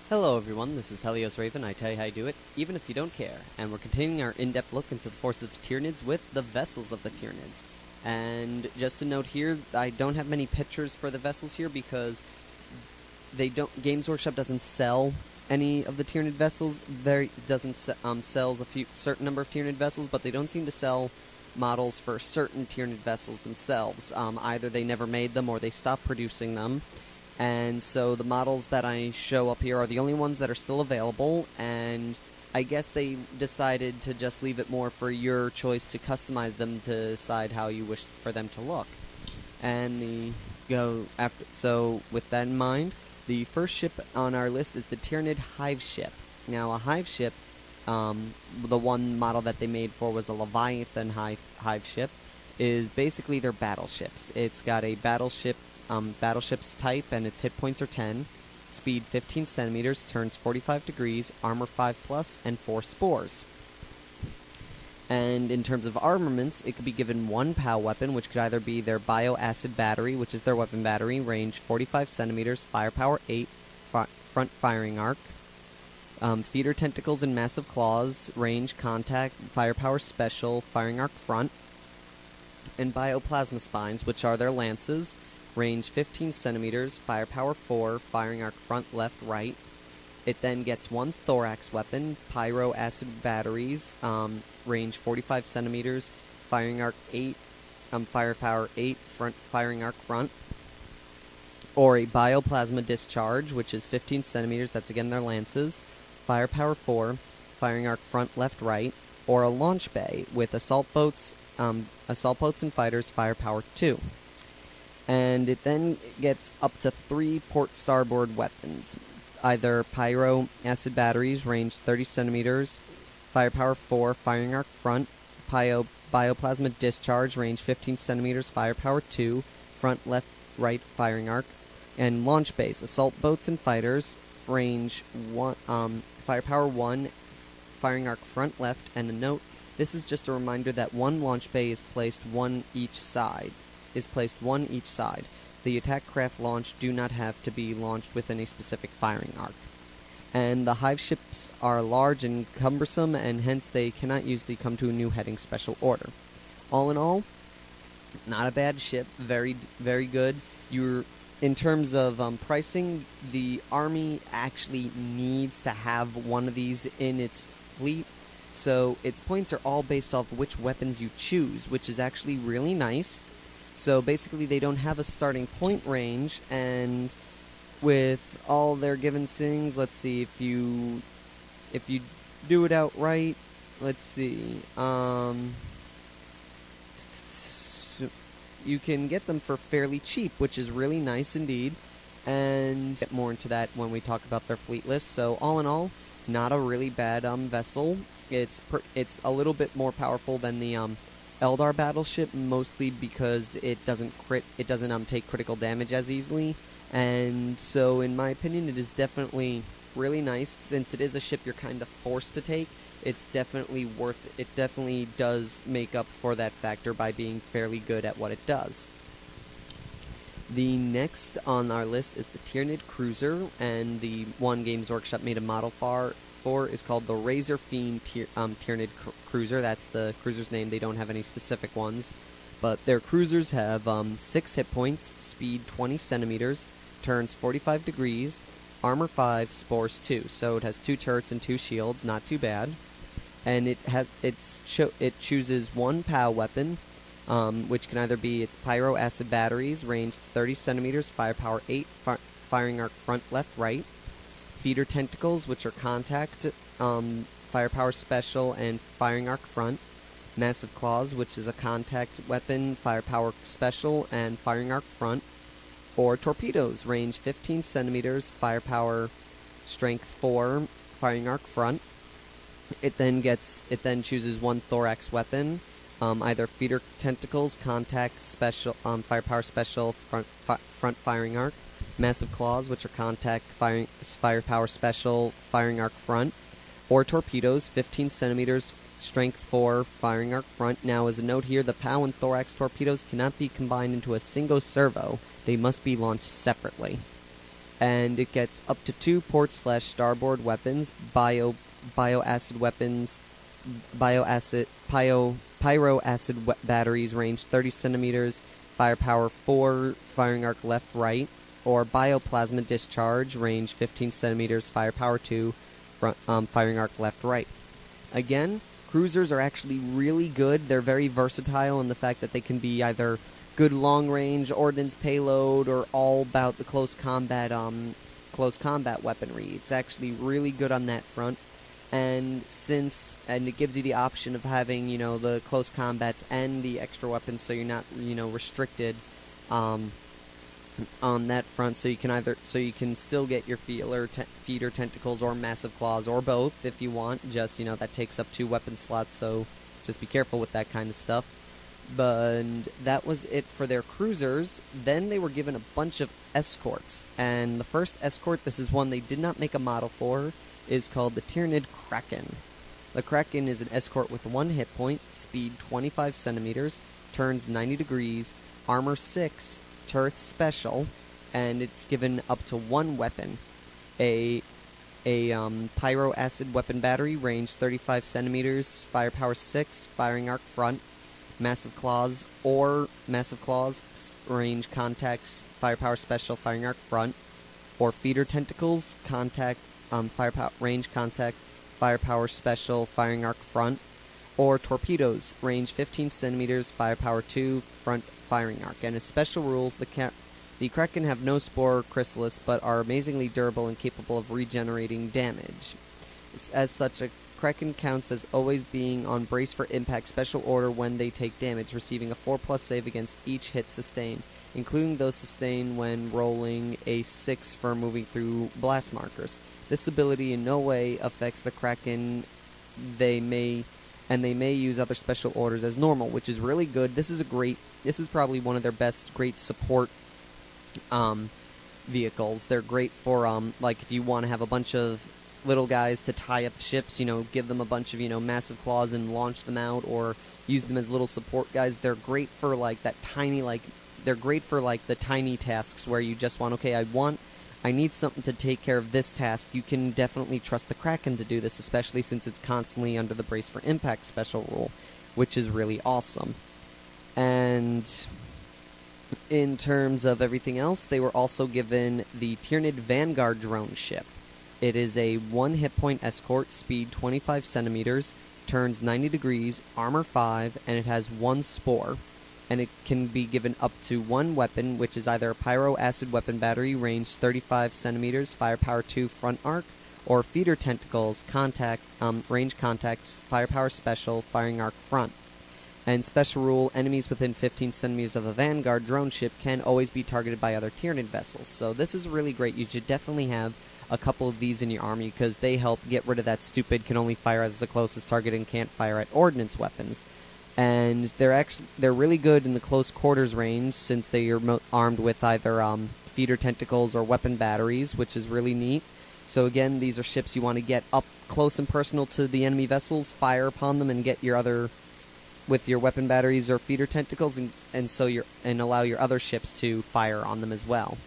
Hello everyone, this is Helios Raven. I tell you how you do it, even if you don't care. And we're continuing our in-depth look into the forces of Tyranids with the vessels of the Tyranids. And just a note here, I don't have many pictures for the vessels here because Games Workshop doesn't sell any of the Tyranid vessels. There doesn't sells a certain number of Tyranid vessels, but they don't seem to sell models for certain Tyranid vessels themselves. Either they never made them or they stopped producing them. And so the models that I show up here are the only ones that are still available, and I guess they decided to just leave it more for your choice to customize them to decide how you wish for them to look. So with that in mind, the first ship on our list is the Tyranid Hive ship. Now a Hive ship, the one model that they made for was a Leviathan Hive ship, is basically their battleships. It's got a battleship's type, and its hit points are 10, speed 15 centimeters, turns 45 degrees, armor 5 plus, and 4 spores. And in terms of armaments, it could be given one POW weapon, which could either be their bioacid battery, which is their weapon battery, range 45 centimeters, firepower 8, front firing arc, feeder tentacles and massive claws, range, contact, firepower special, firing arc front, and bioplasma spines, which are their lances, range 15 centimeters, firepower 4, firing arc front, left, right. It then gets one thorax weapon, pyro acid batteries, range 45 centimeters, firing arc 8, firepower 8, front firing arc front. Or a bioplasma discharge, which is 15 centimeters, that's again their lances, firepower 4, firing arc front, left, right. Or a launch bay with assault boats and fighters, firepower 2. And it then gets up to 3 port starboard weapons, either pyro acid batteries, range 30 centimeters, firepower 4, firing arc front, bioplasma discharge, range 15 centimeters, firepower 2, front, left, right firing arc, and launch base, assault boats and fighters, range 1, firepower 1, firing arc front, left. And a note, this is just a reminder that one launch bay is placed one each side. The attack craft launch do not have to be launched within a specific firing arc. And the Hive ships are large and cumbersome, and hence they cannot usually come to a new heading special order. All in all, not a bad ship, very, very good. In terms of pricing, the Army actually needs to have one of these in its fleet, so its points are all based off which weapons you choose, which is actually really nice. So basically they don't have a starting point range, and with all their given things, let's see, if you do it outright, let's see, you can get them for fairly cheap, which is really nice indeed, and get more into that when we talk about their fleet list. So all in all, not a really bad vessel. It's a little bit more powerful than the Eldar battleship, mostly because it doesn't take critical damage as easily, and so in my opinion it is definitely really nice. Since it is a ship you're kind of forced to take, it's definitely worth it. It definitely does make up for that factor by being fairly good at what it does. The next on our list is the Tyranid Cruiser, and the one Games Workshop made a model for is called the Razor Fiend Tyranid Cruiser. That's the cruiser's name. They don't have any specific ones, but their cruisers have 6 hit points, speed 20 centimeters, turns 45 degrees, armor 5, spores 2. So it has 2 turrets and 2 shields, not too bad. And it chooses one POW weapon, which can either be its pyro acid batteries, range 30 centimeters, firepower 8, firing arc front, left, right. Feeder tentacles, which are contact, firepower special, and firing arc front. Massive claws, which is a contact weapon, firepower special, and firing arc front. Or torpedoes, range 15 centimeters, firepower strength 4, firing arc front. It then chooses one thorax weapon, either feeder tentacles, contact special, firepower special, front firing arc. Massive claws, which are contact, firepower special, firing arc front. Or torpedoes, 15 centimeters, strength 4, firing arc front. Now, as a note here, the POW and thorax torpedoes cannot be combined into a single servo. They must be launched separately. and it gets up to 2 port/starboard weapons, bioacid weapons, pyro acid batteries, range 30 centimeters, firepower 4, firing arc left/right, or bioplasma discharge, range 15 centimeters, firepower 2, firing arc left/right. Again, cruisers are actually really good. They're very versatile in the fact that they can be either good long-range ordnance payload or all about the close combat weaponry. It's actually really good on that front. And it gives you the option of having, the close combats and the extra weapons, so you're not, restricted on that front. So you can still get your feeder tentacles or massive claws or both if you want. Just, that takes up 2 weapon slots, so just be careful with that kind of stuff. But that was it for their cruisers. Then they were given a bunch of escorts, and the first escort, this is one they did not make a model for, is called the Tyranid Kraken. The Kraken is an escort with 1 hit point, speed 25 centimeters, turns 90 degrees, armor 6, turret special, and it's given up to 1 weapon. A pyro acid weapon battery, range 35 centimeters, firepower 6, firing arc front, massive claws, range contacts, firepower special, firing arc front, or feeder tentacles, range contact, firepower special, firing arc front, or torpedoes, range 15 centimeters, firepower 2, front firing arc. And as special rules, the Kraken have no spore chrysalis, but are amazingly durable and capable of regenerating damage. As such, a Kraken counts as always being on brace for impact special order when they take damage, receiving a 4+ save against each hit sustained, including those sustained when rolling a 6 for moving through blast markers. This ability in no way affects the Kraken. They may use other special orders as normal, which is really good. This is probably one of their best great support vehicles. They're great for like if you want to have a bunch of little guys to tie up ships, give them a bunch of, massive claws and launch them out, or use them as little support guys. They're great for like that tiny, they're great for like the tiny tasks where you just want, okay, I need something to take care of this task. You can definitely trust the Kraken to do this, especially since it's constantly under the brace for impact special rule, which is really awesome. And in terms of everything else, they were also given the Tyranid Vanguard drone ship. It is a 1 hit point escort, speed 25 centimeters, turns 90 degrees, armor 5, and it has 1 spore. And it can be given up to 1 weapon, which is either a pyro acid weapon battery, range 35 centimeters, firepower 2, front arc, or feeder tentacles, range contacts, firepower special, firing arc front. And special rule, enemies within 15 centimeters of a Vanguard drone ship can always be targeted by other Tyranid vessels. So this is really great. You should definitely have a couple of these in your army, because they help get rid of that stupid can only fire as the closest target and can't fire at ordnance weapons. And they're really good in the close quarters range, since they are armed with either feeder tentacles or weapon batteries, which is really neat. So again, these are ships you want to get up close and personal to the enemy vessels, fire upon them, and get your other with your weapon batteries or feeder tentacles, and allow your other ships to fire on them as well.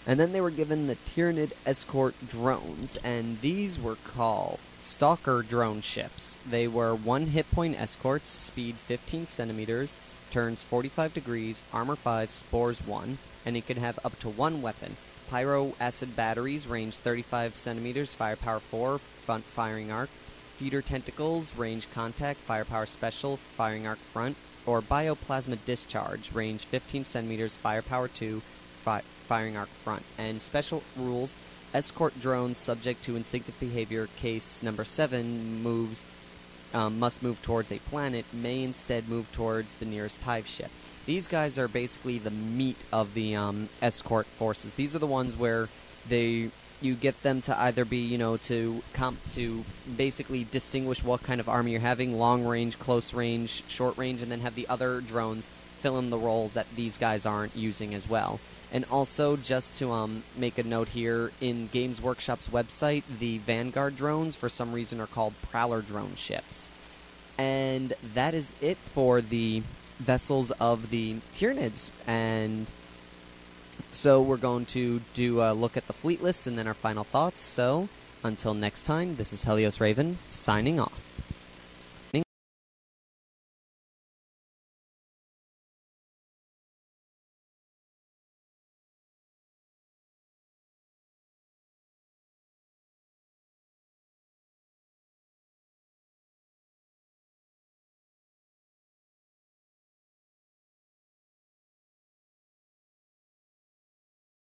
And then they were given the Tyranid escort drones, and these were called Stalker drone ships. They were 1 hit point escorts, speed 15 centimeters, turns 45 degrees, armor 5, spores 1, and it can have up to 1 weapon. Pyro acid batteries, range 35 centimeters, firepower 4, front firing arc, feeder tentacles, range contact, firepower special, firing arc front, or bioplasma discharge, range 15 centimeters, firepower 2, firing arc front. And special rules, escort drones subject to instinctive behavior, case number 7, must move towards a planet, may instead move towards the nearest hive ship. These guys are basically the meat of the escort forces. These are the ones where you get them to either be, to basically distinguish what kind of army you're having, long range, close range, short range, and then have the other drones fill in the roles that these guys aren't using as well. And also, just to make a note here, in Games Workshop's website, the Vanguard drones, for some reason, are called Prowler drone ships. And that is it for the vessels of the Tyranids. And So we're going to do a look at the fleet list and then our final thoughts. So until next time, this is Helios Raven signing off.